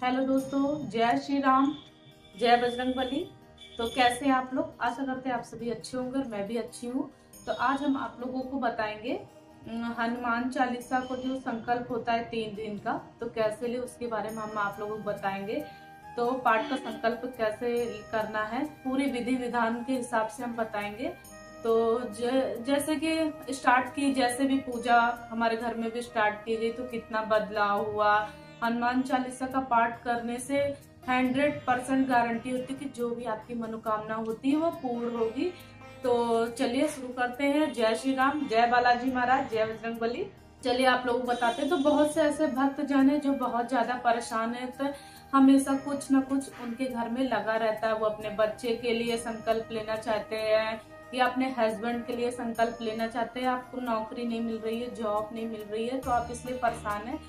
Hello दोस्तों, जय श्री राम, जय बजरंगबली। तो कैसे हैं आप लोग? आशा करते हैं आप सभी अच्छे होंगे और मैं भी अच्छी हूँ। तो आज हम आप लोगों को बताएंगे हनुमान चालीसा को जो संकल्प होता है 3 दिन का, तो कैसे ले उसके बारे में हम आप लोगों को बताएंगे। तो पाठ का संकल्प कैसे करना है पूरी विधि विधान के हिसाब से हम बताएंगे। तो जैसे कि स्टार्ट की, जैसे भी पूजा हमारे घर में भी स्टार्ट की गई तो कितना बदलाव हुआ। हनुमान चालीसा का पाठ करने से 100% गारंटी होती है कि जो भी आपकी मनोकामना होती है वो पूर्ण होगी। तो चलिए शुरू करते हैं। जय श्री राम, जय बालाजी महाराज, जय बजरंगबली। चलिए आप लोगों को बताते हैं। तो बहुत से ऐसे भक्त जन है जो बहुत ज्यादा परेशान है, तो हमेशा कुछ न कुछ उनके घर में लगा रहता है। वो अपने बच्चे के लिए संकल्प लेना चाहते हैं या अपने हस्बैंड के लिए संकल्प लेना चाहते हैं। आपको नौकरी नहीं मिल रही है, जॉब नहीं मिल रही है, तो आप इसलिए परेशान है।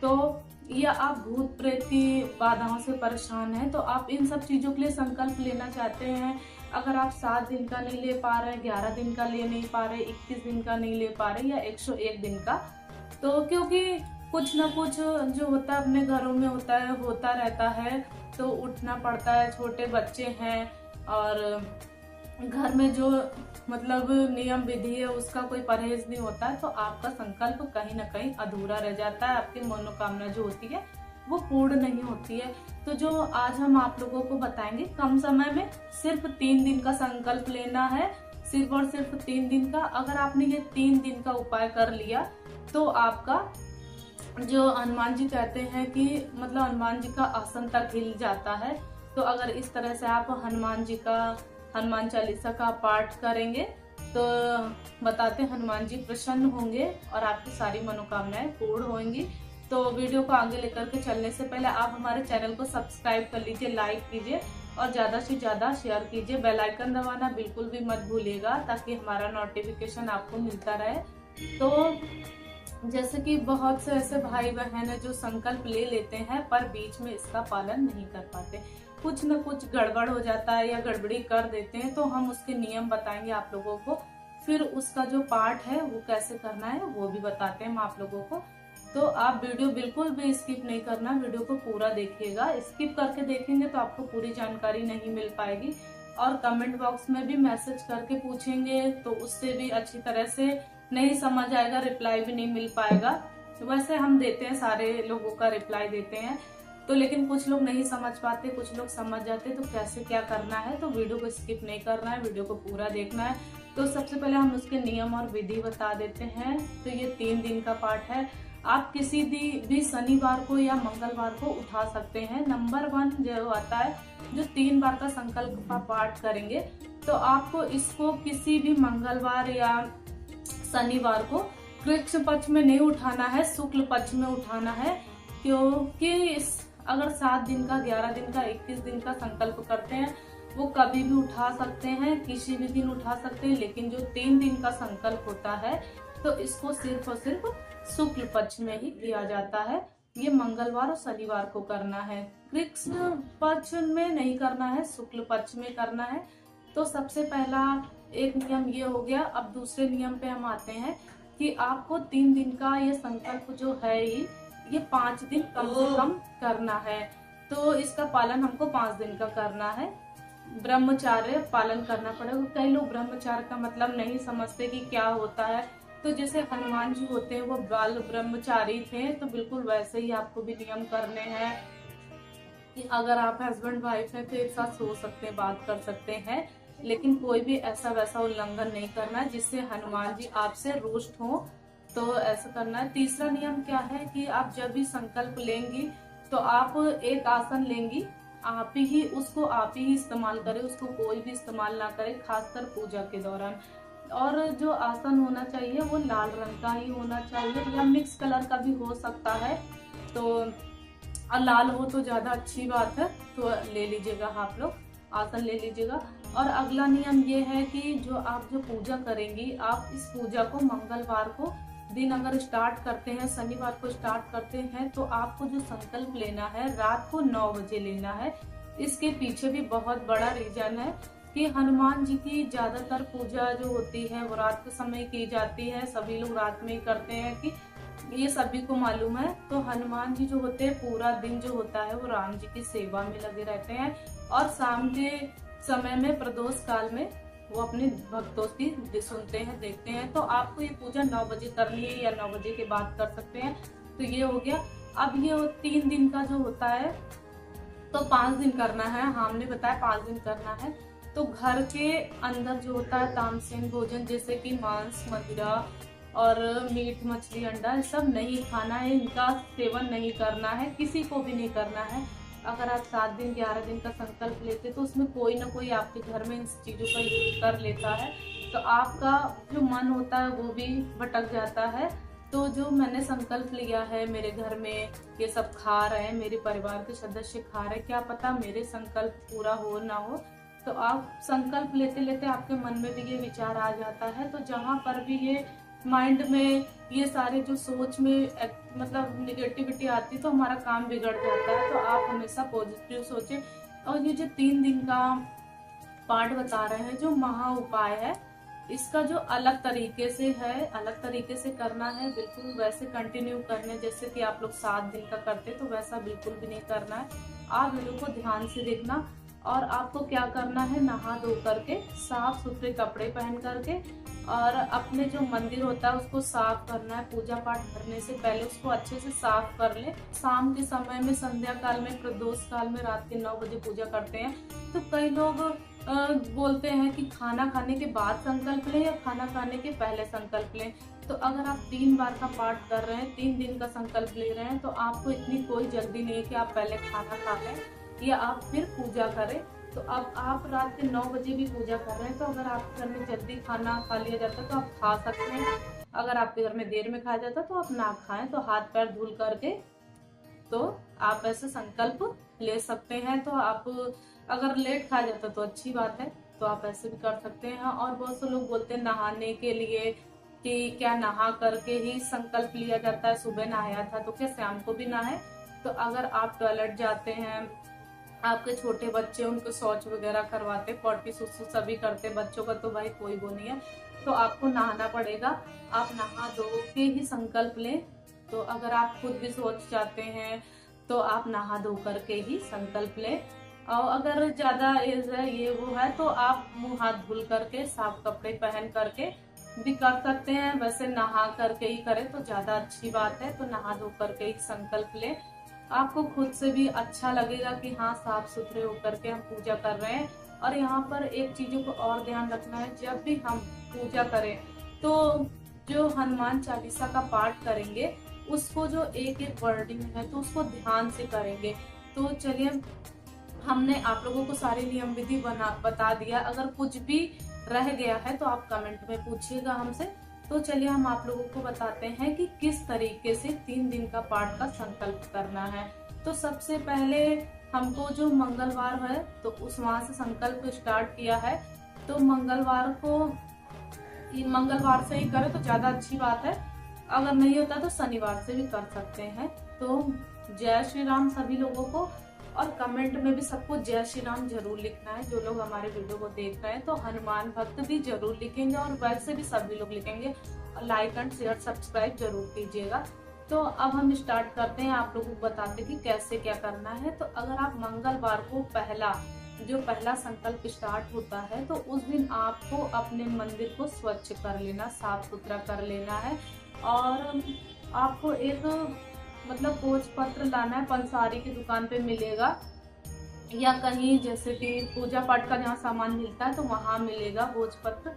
तो या आप भूत प्रेत की बाधाओं से परेशान हैं, तो आप इन सब चीजों के लिए संकल्प लेना चाहते हैं। अगर आप 7 दिन का नहीं ले पा रहे, 11 दिन का ले नहीं पा रहे, 21 दिन का नहीं ले पा रहे या 101 दिन का, तो क्योंकि कुछ ना कुछ जो होता है अपने घरों में होता रहता है, तो उठना पड़ता है। छोटे बच्चे हैं और घर में जो मतलब नियम विधि है उसका कोई परहेज नहीं होता है, तो आपका संकल्प कहीं ना कहीं अधूरा रह जाता है। आपकी मनोकामना जो होती है वो पूर्ण नहीं होती है। तो जो आज हम आप लोगों को बताएंगे, कम समय में सिर्फ 3 दिन का संकल्प लेना है, सिर्फ और सिर्फ 3 दिन का। अगर आपने ये 3 दिन का उपाय कर लिया तो आपका जो हनुमान जी कहते हैं कि मतलब हनुमान जी का आसन तक हिल जाता है। तो अगर इस तरह से आप हनुमान चालीसा का पाठ करेंगे तो बताते हैं हनुमान जी प्रसन्न होंगे और आपकी सारी मनोकामनाएं पूर्ण होंगी। तो वीडियो को आगे लेकर के चलने से पहले आप हमारे चैनल को सब्सक्राइब कर लीजिए, लाइक कीजिए और ज्यादा से ज्यादा शेयर कीजिए। बेल आइकन दबाना बिल्कुल भी मत भूलिएगा ताकि हमारा नोटिफिकेशन आपको मिलता रहे। तो जैसे कि बहुत से ऐसे भाई बहन है जो संकल्प ले लेते हैं पर बीच में इसका पालन नहीं कर पाते, कुछ न कुछ गड़बड़ हो जाता है या गड़बड़ी कर देते हैं। तो हम उसके नियम बताएंगे आप लोगों को, फिर उसका जो पाठ है वो कैसे करना है वो भी बताते हैं हम आप लोगों को। तो आप वीडियो बिल्कुल भी स्किप नहीं करना, वीडियो को पूरा देखिएगा। स्किप करके देखेंगे तो आपको पूरी जानकारी नहीं मिल पाएगी। और कमेंट बॉक्स में भी मैसेज करके पूछेंगे तो उससे भी अच्छी तरह से नहीं समझ आएगा, रिप्लाई भी नहीं मिल पाएगा। वैसे हम देते हैं, सारे लोगों का रिप्लाई देते हैं, तो लेकिन कुछ लोग नहीं समझ पाते, कुछ लोग समझ जाते। तो कैसे क्या करना है, तो वीडियो को स्किप नहीं करना है, वीडियो को पूरा देखना है। तो सबसे पहले हम उसके नियम और विधि बता देते हैं। तो ये 3 दिन का पाठ है। आप किसी भी शनिवार को या मंगलवार को उठा सकते हैं। नंबर 1 जो आता है, जो 3 बार का संकल्प का पाठ करेंगे, तो आपको इसको किसी भी मंगलवार या शनिवार को कृष्ण पक्ष में नहीं उठाना है, शुक्ल पक्ष में उठाना है। क्योंकि अगर 7 दिन का, 11 दिन का, 21 दिन का संकल्प करते हैं वो कभी भी उठा सकते हैं, किसी भी दिन उठा सकते हैं। लेकिन जो 3 दिन का संकल्प होता है तो इसको सिर्फ और सिर्फ शुक्ल पक्ष में ही किया जाता है। ये मंगलवार और शनिवार को करना है, कृष्ण पक्ष में नहीं करना है, शुक्ल पक्ष में करना है। तो सबसे पहला एक नियम ये हो गया। अब दूसरे नियम पे हम आते हैं कि आपको 3 दिन का ये संकल्प जो है ये 5 दिन कम से कम करना है। तो इसका पालन हमको 5 दिन का करना है। ब्रह्मचार्य पालन करना पड़ेगा। कई लोग ब्रह्मचार्य का मतलब नहीं समझते कि क्या होता है। तो जैसे हनुमान जी होते हैं वो बाल ब्रह्मचारी थे, तो बिल्कुल वैसे ही आपको भी नियम करने हैं कि अगर आप हस्बैंड वाइफ है तो एक साथ सो सकते हैं, बात कर सकते हैं, लेकिन कोई भी ऐसा वैसा उल्लंघन नहीं करना है जिससे हनुमान जी आपसे रुष्ट हो। तो ऐसा करना है। तीसरा नियम क्या है कि आप जब भी संकल्प लेंगी तो आप एक आसन लेंगी, आप ही इस्तेमाल करें, उसको कोई भी इस्तेमाल ना करे, खासकर पूजा के दौरान। और जो आसन होना चाहिए वो लाल रंग का ही होना चाहिए या मिक्स कलर का भी हो सकता है। तो लाल हो तो ज्यादा अच्छी बात है, तो ले लीजिएगा, आप लोग आसन ले लीजिएगा। और अगला नियम ये है कि जो पूजा करेंगी, आप इस पूजा को मंगलवार को दिन अगर स्टार्ट करते हैं, शनिवार को स्टार्ट करते हैं, तो आपको जो संकल्प लेना है रात को 9 बजे लेना है। इसके पीछे भी बहुत बड़ा रीजन है कि हनुमान जी की ज्यादातर पूजा जो होती है वो रात के समय की जाती है। सभी लोग रात में ही करते हैं कि ये सभी को मालूम है। तो हनुमान जी जो होते हैं पूरा दिन जो होता है वो राम जी की सेवा में लगे रहते हैं, और शाम के समय में प्रदोष काल में वो अपने भक्तों की सुनते हैं, देखते हैं। तो आपको ये पूजा 9 बजे करनी है या 9 बजे के बाद कर सकते हैं। तो ये हो गया। अब ये 3 दिन का जो होता है तो 5 दिन करना है, हमने बताया 5 दिन करना है। तो घर के अंदर जो होता है तामसेन भोजन, जैसे कि मांस, मदिरा और मीट, मछली, अंडा, ये सब नहीं खाना है, इनका सेवन नहीं करना है, किसी को भी नहीं करना है। अगर आप 7 दिन 11 दिन का संकल्प लेते तो उसमें कोई ना कोई आपके घर में इन चीज़ों का यूज कर लेता है, तो आपका जो मन होता है वो भी भटक जाता है। तो जो मैंने संकल्प लिया है, मेरे घर में ये सब खा रहे हैं, मेरे परिवार के सदस्य खा रहे हैं, क्या पता मेरे संकल्प पूरा हो ना हो। तो आप संकल्प लेते लेते आपके मन में भी ये विचार आ जाता है। तो जहाँ पर भी ये माइंड में ये सारे जो सोच में मतलब निगेटिविटी आती है तो हमारा काम बिगड़ जाता है। तो आप हमेशा पॉजिटिव सोचें। और ये जो 3 दिन का पाठ बता रहे हैं, जो महा उपाय है, इसका जो अलग तरीके से है, अलग तरीके से करना है, बिल्कुल वैसे कंटिन्यू करने जैसे कि आप लोग 7 दिन का करते तो वैसा बिल्कुल भी नहीं करना है। आप वीडियो को ध्यान से देखना। और आपको क्या करना है, नहा धो करके साफ सुथरे कपड़े पहन करके और अपने जो मंदिर होता है उसको साफ करना है। पूजा पाठ करने से पहले उसको अच्छे से साफ कर ले। शाम के समय में, संध्या काल में, प्रदोष काल में, रात के 9 बजे पूजा करते हैं। तो कई लोग बोलते हैं कि खाना खाने के बाद संकल्प लें या खाना खाने के पहले संकल्प लें। तो अगर आप 3 बार का पाठ कर रहे हैं, 3 दिन का संकल्प ले रहे हैं, तो आपको इतनी कोई जल्दी नहीं है कि आप पहले खाना खा लें या आप फिर पूजा करें। तो अब आप रात के 9 बजे भी पूजा कर रहे हैं, तो अगर आपके घर में जल्दी खाना खा लिया जाता है तो आप खा सकते हैं। अगर आपके घर में देर में खाया जाता है तो आप ना खाएं, तो हाथ पैर धुल करके तो आप ऐसे संकल्प ले सकते हैं। तो आप अगर लेट खाया जाता तो अच्छी बात है, तो आप ऐसे भी कर सकते हैं। और बहुत से लोग बोलते हैं नहाने के लिए कि क्या नहा करके ही संकल्प लिया जाता है, सुबह नहाया था तो क्या शाम को भी नहाए। तो अगर आप टॉयलेट जाते हैं, आपके छोटे बच्चे, उनको शौच वगैरह करवाते, पॉटी सुसु सभी करते, बच्चों का तो भाई कोई वो नहीं है, तो आपको नहाना पड़ेगा। आप नहा धो के ही संकल्प लें। तो अगर आप खुद भी सोच जाते हैं तो आप नहा धो करके ही संकल्प लें। और अगर ज्यादा एज है, ये वो है, तो आप मुंह हाथ धुल करके साफ कपड़े पहन करके भी कर सकते हैं। वैसे नहा करके ही करें तो ज्यादा अच्छी बात है। तो नहा धो करके ही संकल्प लें, आपको खुद से भी अच्छा लगेगा कि हाँ साफ सुथरे होकर के हम पूजा कर रहे हैं। और यहाँ पर एक चीजों को और ध्यान रखना है, जब भी हम पूजा करें तो जो हनुमान चालीसा का पाठ करेंगे उसको जो एक एक वर्डिंग है तो उसको ध्यान से करेंगे। तो चलिए, हमने आप लोगों को सारे नियम विधि बता दिया। अगर कुछ भी रह गया है तो आप कमेंट में पूछिएगा हमसे। तो चलिए हम आप लोगों को बताते हैं कि किस तरीके से 3 दिन का पाठ का संकल्प करना है। तो सबसे पहले हमको जो मंगलवार है तो उस वहां से संकल्प स्टार्ट किया है। तो मंगलवार से ही करें तो ज्यादा अच्छी बात है। अगर नहीं होता तो शनिवार से भी कर सकते हैं। तो जय श्री राम सभी लोगों को। और कमेंट में भी सबको जय श्री राम जरूर लिखना है। जो लोग हमारे वीडियो को देख रहे हैं तो हनुमान भक्त भी जरूर लिखेंगे और वैसे भी सभी लोग लिखेंगे। लाइक एंड शेयर सब्सक्राइब जरूर कीजिएगा। तो अब हम स्टार्ट करते हैं, आप लोगों को बताते हैं कि कैसे क्या करना है। तो अगर आप मंगलवार को पहला संकल्प स्टार्ट होता है तो उस दिन आपको अपने मंदिर को स्वच्छ कर लेना, साफ सुथरा कर लेना है। और आपको एक भोजपत्र लाना है, पंसारी की दुकान पे मिलेगा या कहीं जैसे कि पूजा पाठ का जहाँ सामान मिलता है तो वहाँ मिलेगा भोजपत्र।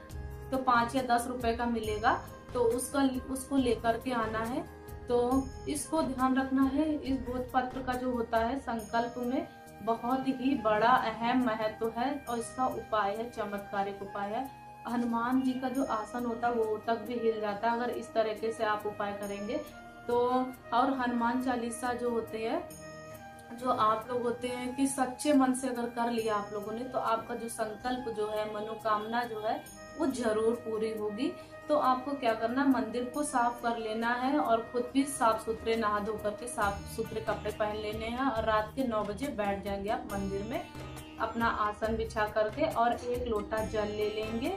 तो 5 या 10 रुपए का मिलेगा। तो उसको लेकर के आना है। तो इसको ध्यान रखना है, इस भोजपत्र का जो होता है संकल्प में बहुत ही बड़ा अहम महत्व है और इसका उपाय है, चमत्कारिक उपाय है। हनुमान जी का जो आसन होता है वो तक भी हिल जाता है अगर इस तरीके से आप उपाय करेंगे तो। और हनुमान चालीसा जो होते हैं, जो आप लोग होते हैं कि सच्चे मन से अगर कर लिया आप लोगों ने तो आपका जो संकल्प जो है, मनोकामना जो है वो जरूर पूरी होगी। तो आपको क्या करना, मंदिर को साफ कर लेना है और खुद भी साफ सुथरे नहा धो करके साफ सुथरे कपड़े पहन लेने हैं। और रात के 9 बजे बैठ जाएंगे आप मंदिर में अपना आसन बिछा करके और 1 लोटा जल ले लेंगे।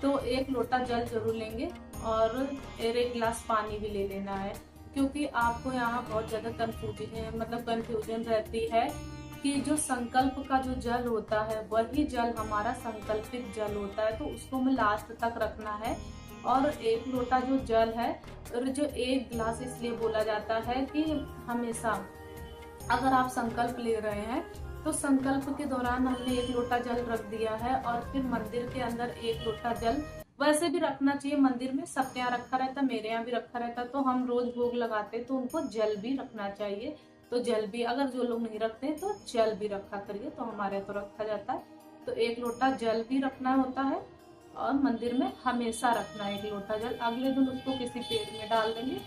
तो 1 लोटा जल जरूर लेंगे और 1 गिलास पानी भी ले लेना है। क्योंकि आपको यहाँ बहुत ज्यादा कंफ्यूजन रहती है कि जो संकल्प का जो जल होता है वही जल हमारा संकल्पित जल होता है, तो उसको हमें लास्ट तक रखना है। और 1 लोटा जो जल है, और जो 1 गिलास इसलिए बोला जाता है कि हमेशा अगर आप संकल्प ले रहे हैं तो संकल्प के दौरान हमने 1 लोटा जल रख दिया है और फिर मंदिर के अंदर 1 लोटा जल वैसे भी रखना चाहिए। मंदिर में सबके यहाँ रखा रहता, मेरे यहाँ भी रखा रहता, तो हम रोज भोग लगाते तो उनको जल भी रखना चाहिए। तो जल भी, अगर जो लोग नहीं रखते तो जल भी रखा करिए, तो हमारे तो रखा जाता है। तो 1 लोटा जल भी रखना होता है और मंदिर में हमेशा रखना है 1 लोटा जल। अगले दिन उसको किसी पेड़ में डाल देंगे,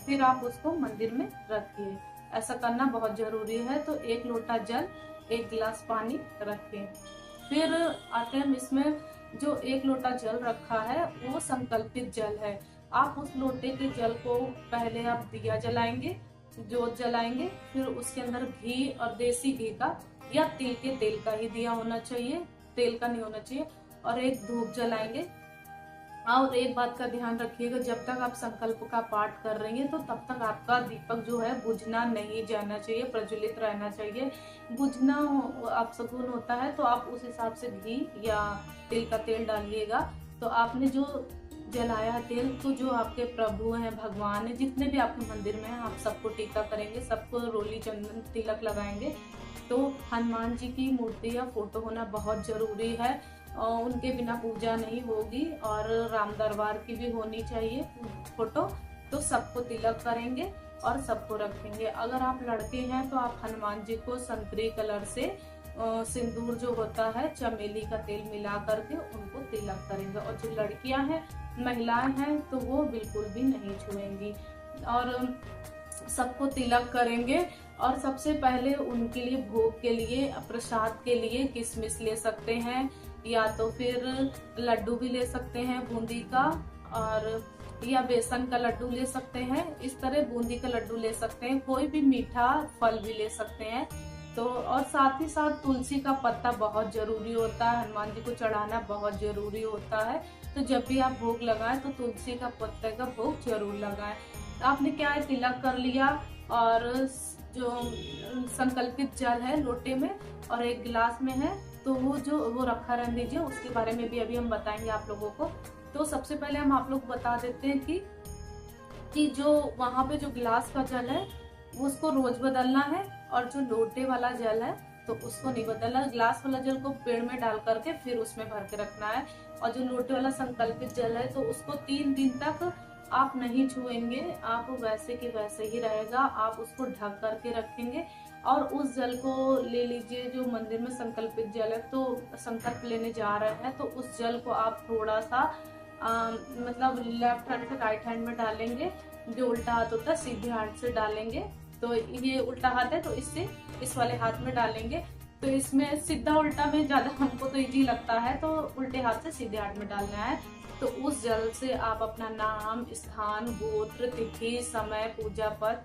फिर आप उसको मंदिर में रखिए। ऐसा करना बहुत जरूरी है। तो 1 लोटा जल, 1 गिलास पानी रखें। फिर आते हैं इसमें जो 1 लोटा जल रखा है वो संकल्पित जल है। आप उस लोटे के जल को पहले आप दिया जलाएंगे, जोत जलाएंगे, फिर उसके अंदर घी और देसी घी का या तिल के तेल का ही दिया होना चाहिए, तेल का नहीं होना चाहिए, और 1 धूप जलाएंगे। और एक बात का ध्यान रखिएगा, जब तक आप संकल्प का पाठ कर रही हैं तो तब तक आपका दीपक जो है बुझना नहीं जाना चाहिए, प्रज्वलित रहना चाहिए। बुझना अपशकुन होता है, तो आप उस हिसाब से घी या तिल का तेल डालिएगा। तो आपने जो जलाया है तेल, तो जो आपके प्रभु हैं, भगवान है, जितने भी आपके मंदिर में हैं, आप सबको टीका करेंगे, सबको रोली चंदन तिलक लगाएंगे। तो हनुमान जी की मूर्ति या फोटो होना बहुत जरूरी है, उनके बिना पूजा नहीं होगी। और राम दरबार की भी होनी चाहिए फोटो। तो सबको तिलक करेंगे और सबको रखेंगे। अगर आप लड़के हैं तो आप हनुमान जी को संतरी कलर से सिंदूर जो होता है, चमेली का तेल मिला करके उनको तिलक करेंगे। और जो लड़कियां हैं, महिलाएं हैं, तो वो बिल्कुल भी नहीं छुएंगी और सबको तिलक करेंगे। और सबसे पहले उनके लिए भोग के लिए, प्रसाद के लिए किशमिश ले सकते हैं, या तो फिर लड्डू भी ले सकते हैं बूंदी का, और या बेसन का लड्डू ले सकते हैं। इस तरह बूंदी का लड्डू ले सकते हैं, कोई भी मीठा फल भी ले सकते हैं। तो और साथ ही साथ तुलसी का पत्ता बहुत जरूरी होता है, हनुमान जी को चढ़ाना बहुत जरूरी होता है। तो जब भी आप भोग लगाएं तो तुलसी का पत्ते का भोग जरूर लगाएं। आपने क्या है, तिलक कर लिया और जो संकल्पित जल है लोटे में और 1 गिलास में है, तो वो रखा रहने दीजिए। उसके बारे में भी अभी हम बताएंगे आप लोगों को। तो सबसे पहले हम आप लोग बता देते हैं कि जो वहाँ पे जो गिलास का जल है उसको रोज बदलना है, और जो लोटे वाला जल है तो उसको नहीं बदलना। गिलास वाला जल को पेड़ में डाल करके फिर उसमें भर के रखना है, और जो लोटे वाला संकल्पित जल है तो उसको 3 दिन तक आप नहीं छुएंगे, आप वैसे के वैसे ही रहेगा। आप उसको ढक करके रखेंगे और उस जल को ले लीजिए। जो मंदिर में संकल्पित जल है, तो संकल्प लेने जा रहे हैं तो उस जल को आप थोड़ा सा मतलब लेफ्ट हैंड से राइट हैंड में डालेंगे। जो उल्टा हाथ होता है सीधे हाथ से डालेंगे, तो ये उल्टा हाथ है तो इससे इस वाले हाथ में डालेंगे। तो इसमें सीधा उल्टा में ज्यादा हमको तो इजी लगता है, तो उल्टे हाथ से सीधे हाथ में डालना है। तो उस जल से आप अपना नाम, स्थान, गोत्र, तिथि, समय, पूजा पद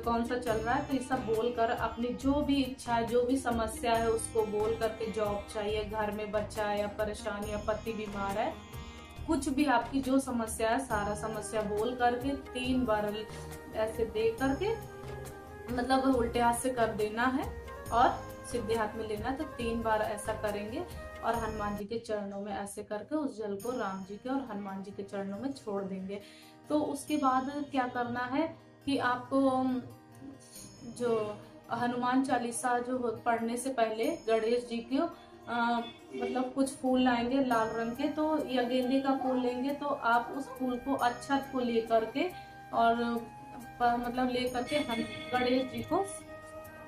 कौन सा चल रहा है, तो ये सब बोल कर अपनी जो भी इच्छा है, जो भी समस्या है उसको बोल करके, जॉब चाहिए, घर में बच्चा है या परेशानी या पति बीमार है, कुछ भी आपकी जो समस्या है सारा समस्या बोल करके 3 बार ऐसे दे करके, मतलब उल्टे हाथ से कर देना है और सीधे हाथ में लेना है। तो 3 बार ऐसा करेंगे और हनुमान जी के चरणों में ऐसे करके उस जल को राम जी के और हनुमान जी के चरणों में छोड़ देंगे। तो उसके बाद क्या करना है कि आपको जो हनुमान चालीसा जो पढ़ने से पहले गणेश जी को मतलब कुछ फूल लाएंगे लाल रंग के, तो या गेंदे का फूल लेंगे, तो आप उस फूल को अक्षत को लेकर के और मतलब लेकर के हम गणेश जी को,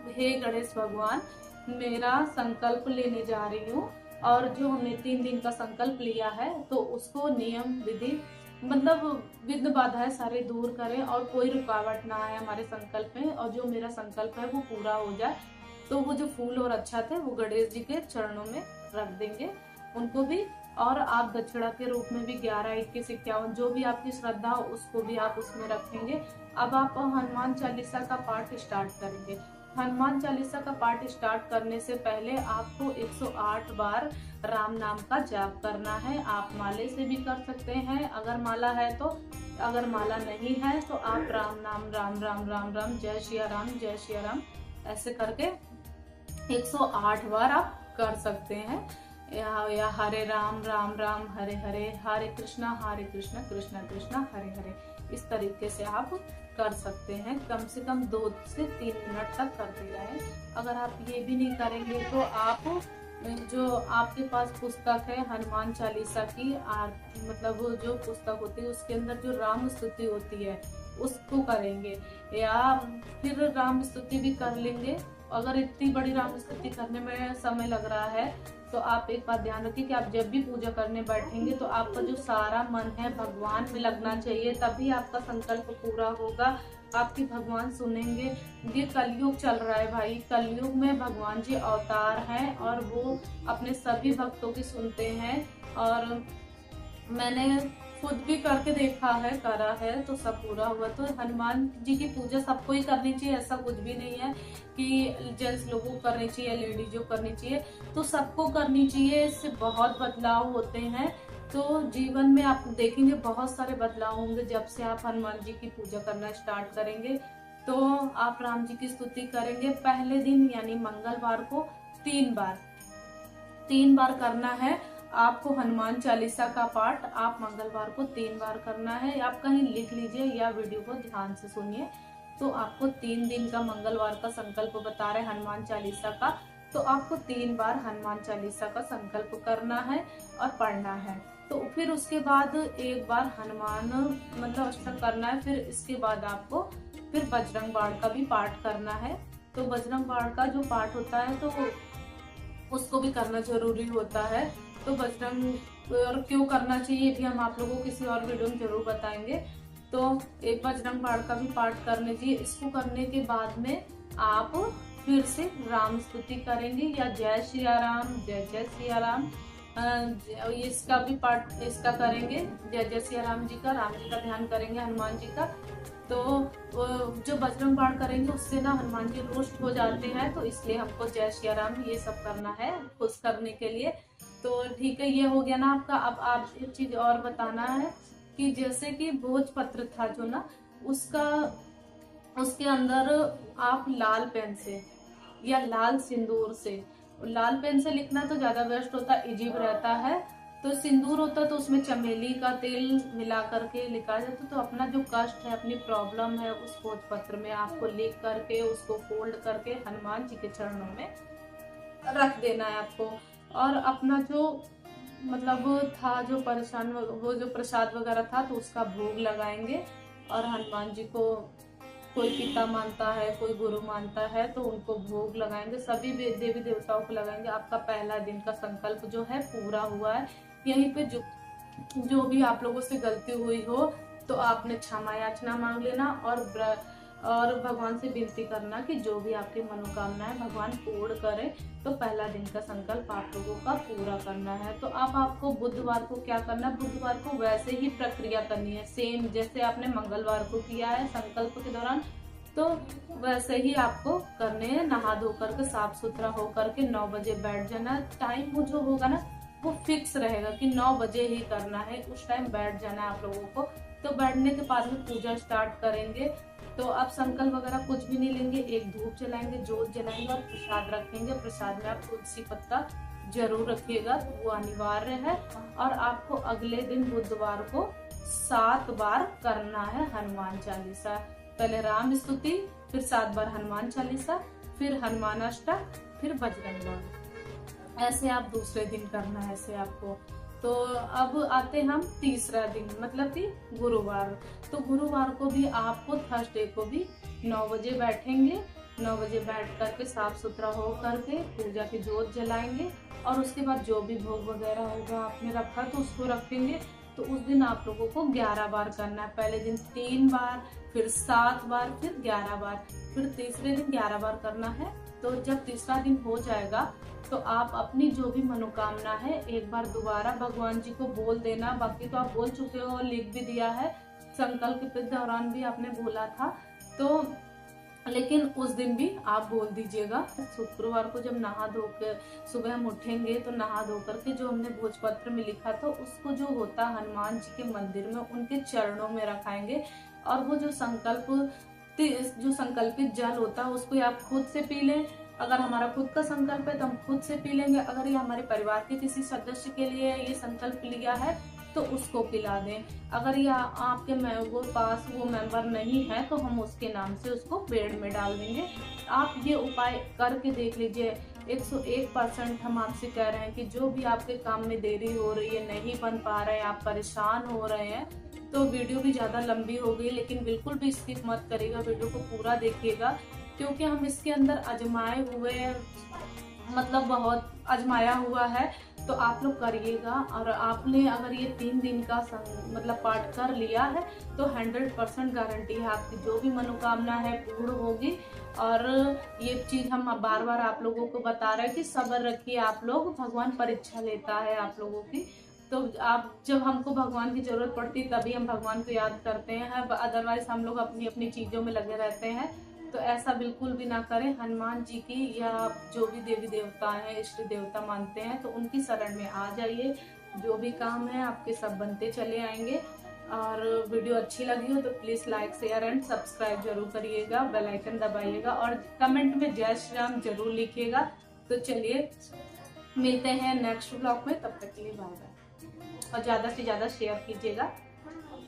हे गणेश भगवान, मेरा संकल्प लेने जा रही हूँ, और जो हमने 3 दिन का संकल्प लिया है तो उसको नियम विधि मतलब विघ्न बाधाएं सारे दूर करें और कोई रुकावट ना आए हमारे संकल्प में, और जो मेरा संकल्प है वो पूरा हो जाए। तो वो जो फूल और अक्षत है वो गणेश जी के चरणों में रख देंगे उनको भी। और आप दक्षिणा के रूप में भी 11, 21, 51 जो भी आपकी श्रद्धा हो उसको भी आप उसमें रखेंगे। अब आप हनुमान चालीसा का पाठ स्टार्ट करेंगे। हनुमान चालीसा का पाठ स्टार्ट करने से पहले आपको 108 बार राम नाम का जाप करना है। आप माले से भी कर सकते हैं, अगर माला है तो अगर माला नहीं है तो आप राम नाम राम राम राम राम जय सिया राम ऐसे करके 108 बार आप कर सकते हैं, या हरे राम राम राम हरे हरे, हरे कृष्णा कृष्णा कृष्णा हरे हरे, इस तरीके से आप कर सकते हैं। कम से कम 2 से 3 मिनट तक करते रहें। अगर आप ये भी नहीं करेंगे तो आप जो आपके पास पुस्तक है हनुमान चालीसा की मतलब जो पुस्तक होती है उसके अंदर जो राम स्तुति होती है उसको करेंगे, या फिर राम स्तुति भी कर लेंगे। अगर इतनी बड़ी राम स्तुति करने में समय लग रहा है तो आप एक बात ध्यान रखिए कि आप जब भी पूजा करने बैठेंगे तो आपका जो सारा मन है भगवान में लगना चाहिए, तभी आपका संकल्प पूरा होगा, आपकी भगवान सुनेंगे। ये कलयुग चल रहा है भाई, कलयुग में भगवान जी अवतार हैं और वो अपने सभी भक्तों की सुनते हैं। और मैंने खुद भी करके देखा है, करा है तो सब पूरा हुआ। तो हनुमान जी की पूजा सबको ही करनी चाहिए, ऐसा कुछ भी नहीं है कि जेंट्स लोगों को करनी चाहिए, लेडीज जो करनी चाहिए, तो सबको करनी चाहिए। इससे बहुत बदलाव होते हैं। तो जीवन में आप देखेंगे बहुत सारे बदलाव होंगे जब से आप हनुमान जी की पूजा करना स्टार्ट करेंगे। तो आप राम जी की स्तुति करेंगे पहले दिन यानी मंगलवार को 3 बार करना है आपको। हनुमान चालीसा का पाठ आप मंगलवार को 3 बार करना है। आप कहीं लिख लीजिए या वीडियो को ध्यान से सुनिए। तो आपको 3 दिन का मंगलवार का संकल्प बता रहे हनुमान चालीसा का, तो आपको 3 बार हनुमान चालीसा का संकल्प करना है और पढ़ना है। तो फिर उसके बाद एक बार हनुमान मतलब अष्टक करना है। फिर इसके बाद आपको फिर बजरंग बाण का भी पाठ करना है। तो बजरंग बाण का जो पाठ होता है तो उसको भी करना जरूरी होता है। तो बजरंग और क्यों करना चाहिए भी हम आप लोगों को किसी और वीडियो में जरूर बताएंगे। तो एक बजरंग बाण का भी पाठ करने चाहिए। इसको करने के बाद में आप फिर से राम स्तुति करेंगे या जय सिया राम जय सिया राम, इसका भी पाठ इसका करेंगे, जय सिया राम जी का ध्यान करेंगे हनुमान जी का। तो जो बजरंग बाण करेंगे उससे ना हनुमान जी रुष्ट हो जाते हैं, तो इसलिए हमको जय सिया राम ये सब करना है खुश करने के लिए। तो ठीक है, ये हो गया ना आपका। अब आप एक चीज और बताना है कि जैसे कि भोजपत्र था जो ना उसके अंदर आप लाल पेन से या लाल सिंदूर से, लाल पेन से लिखना तो ज्यादा बेस्ट होता है, इजीब रहता है। तो सिंदूर होता तो उसमें चमेली का तेल मिला करके लिखा जाता। तो अपना जो कष्ट है, अपनी प्रॉब्लम है, उस भोजपत्र में आपको लिख करके उसको फोल्ड करके हनुमान जी के चरणों में रख देना है आपको। और अपना जो मतलब था जो परेशान वो जो प्रसाद वगैरह था तो उसका भोग लगाएंगे। और हनुमान जी को कोई पिता मानता है, कोई गुरु मानता है तो उनको भोग लगाएंगे। सभी देवी देवताओं को लगाएंगे। आपका पहला दिन का संकल्प जो है पूरा हुआ है। यहीं पे जो भी आप लोगों से गलती हुई हो तो आपने क्षमा याचना मांग लेना और भगवान से विनती करना कि जो भी आपकी मनोकामना है भगवान पूर्ण करे। तो पहला दिन का संकल्प आप लोगों का पूरा करना है। तो अब आपको बुधवार को क्या करना है, बुधवार को वैसे ही प्रक्रिया करनी है, सेम जैसे आपने मंगलवार को किया है संकल्प के दौरान, तो वैसे ही आपको करने हैं। नहा धो करके साफ सुथरा होकर के 9 बजे बैठ जाना। टाइम वो जो होगा ना वो फिक्स रहेगा कि 9 बजे ही करना है, उस टाइम बैठ जाना है आप लोगों को। तो बैठने के बाद में पूजा स्टार्ट करेंगे। तो आप संकल्प वगैरह कुछ भी नहीं लेंगे, एक धूप जलाएंगे, जोत जलाएंगे और प्रसाद रखेंगे। प्रसाद में आप तुलसी पत्ता जरूर रखिएगा, वो अनिवार्य है। और आपको अगले दिन बुधवार को 7 बार करना है हनुमान चालीसा। पहले राम स्तुति, फिर 7 बार हनुमान चालीसा, फिर हनुमान अष्टक, फिर बजरंग बाण। ऐसे आप दूसरे दिन करना है ऐसे आपको। तो अब आते हम तीसरा दिन मतलब कि गुरुवार। तो गुरुवार को भी आपको थर्सडे को भी 9 बजे बैठेंगे। 9 बजे बैठ करके साफ सुथरा हो करके पूजा की जोत जलाएंगे। और उसके बाद जो भी भोग वगैरह होगा आपने रखा तो उसको रखेंगे। तो उस दिन आप लोगों को 11 बार करना है। पहले दिन 3 बार, फिर 7 बार, फिर 11 बार, फिर तीसरे दिन 11 बार करना है। तो जब तीसरा दिन हो जाएगा तो आप अपनी जो भी मनोकामना है एक बार दोबारा भगवान जी को बोल देना। बाकी तो आप बोल चुके हो, लिख भी दिया है, संकल्प के दौरान भी आपने बोला था। तो लेकिन उस दिन भी आप बोल दीजिएगा। शुक्रवार को जब नहा धो कर सुबह हम उठेंगे तो नहा धो करके जो हमने भोजपत्र में लिखा था उसको जो होता हनुमान जी के मंदिर में उनके चरणों में रखाएंगे। और वो जो संकल्पित जल होता है उसको आप खुद से पी लें। अगर हमारा खुद का संकल्प है तो हम खुद से पी लेंगे। अगर ये हमारे परिवार के किसी सदस्य के लिए ये संकल्प लिया है तो उसको पिला दें। अगर ये आपके वो पास वो मेंबर नहीं है तो हम उसके नाम से उसको पेड़ में डाल देंगे। आप ये उपाय करके देख लीजिए। 101% हम आपसे कह रहे हैं कि जो भी आपके काम में देरी हो रही है, नहीं बन पा रहे हैं, आप परेशान हो रहे हैं, तो वीडियो भी ज़्यादा लंबी हो गई, लेकिन बिल्कुल भी स्किप मत करिएगा, वीडियो को पूरा देखिएगा। क्योंकि हम इसके अंदर आजमाए हुए, मतलब बहुत आजमाया हुआ है, तो आप लोग करिएगा। और आपने अगर ये 3 दिन का मतलब पाठ कर लिया है तो 100% गारंटी है आपकी जो भी मनोकामना है पूर्ण होगी। और ये चीज़ हम बार बार आप लोगों को बता रहे हैं कि सब्र रखिए आप लोग, भगवान परीक्षा लेता है आप लोगों की। तो आप जब हमको भगवान की जरूरत पड़ती तभी हम भगवान को याद करते हैं, अदरवाइज हम लोग अपनी अपनी चीज़ों में लगे रहते हैं। तो ऐसा बिल्कुल भी ना करें। हनुमान जी की या जो भी देवी देवता हैं, इष्ट देवता मानते हैं, तो उनकी शरण में आ जाइए। जो भी काम है आपके सब बनते चले आएंगे। और वीडियो अच्छी लगी हो तो please like share and subscribe जरूर करिएगा, बेल आइकन दबाइएगा और कमेंट में जय श्री राम जरूर लिखिएगा। तो चलिए मिलते हैं नेक्स्ट ब्लॉग में, तब तक के लिए बाय बाय। और ज़्यादा से ज़्यादा शेयर कीजिएगा।